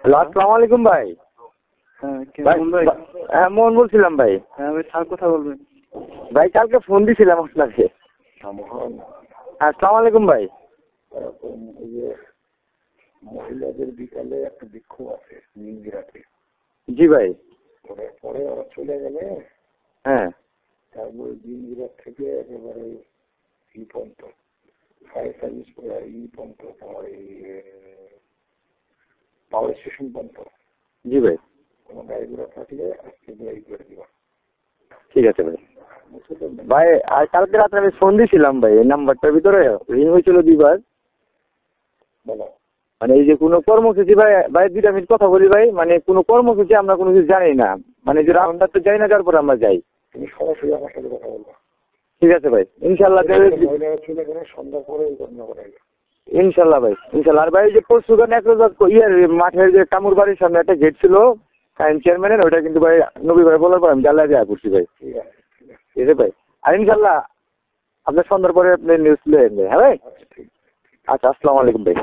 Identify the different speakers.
Speaker 1: Hello, আসসালামু আলাইকুম ভাই। হ্যাঁ, মোহন বলছিলাম ভাই।
Speaker 2: হ্যাঁ ভাই, স্যার কথা বলবেন
Speaker 1: ভাই কালকে ফোন দিছিলাম আপনাকে। আসসালামু আলাইকুম ভাই।
Speaker 3: মহিলাদের বিকালে একটা বিক্ষোভ আছে নিংড়াতে।
Speaker 1: জি ভাই।
Speaker 3: পরে ওরা চলে গেলে
Speaker 1: হ্যাঁ,
Speaker 3: তারপরে দিনগুলার থেকে একেবারে ই পর্যন্ত ফায়ার সার্ভিস ই পর্যন্ত তোমার এই পাওয়ার স্টেশন পর্যন্ত।
Speaker 1: জি ভাই।
Speaker 3: কোনো গাড়িগুলো থাকলে আজকে গাড়ি করে দিবা।
Speaker 1: ঠিক আছে ভাই। ভাই আর কালকে রাত্রে আমি ফোন দিছিলাম ভাই, এই নাম্বারটার ভিতরে রিং হয়েছিল 2 বার।
Speaker 3: বলো।
Speaker 1: মানে এই যে কোনো কর্মসূচি ভাই, ভাই 2 মিনিট কথা বলি ভাই। মানে কোনো কর্মসূচি আমরা কোনো কিছু জানি না, মানে যে আমরা তো যাই না, তারপর আমরা যাই।
Speaker 3: তুমি সরাসরি আমার সাথে কথা বলবা।
Speaker 1: ঠিক আছে ভাই, ইনশাল্লাহ।
Speaker 3: মহিলারা চলে গেলে সন্ধ্যা পরে ঘটনা ঘটাইবে।
Speaker 1: ইনশাল্লাহ ভাই, ইনশাল্লাহ। আর ভাই যে পরশু গান এক মাঠের যে কামুর বাড়ির সামনে একটা গেট ছিল চেয়ারম্যানের, ওইটা কিন্তু ভাই নবী ভাই বলার পর আমি জ্বালা দেওয়া করছি ভাই।
Speaker 3: ঠিক আছে,
Speaker 1: ঠিক আছে ভাই। আর ইনশাল্লাহ আপনার সন্ধ্যার পরে আপনি নিউজ লে হ্যাঁ ভাই। আচ্ছা, আসসালামু আলাইকুম ভাই।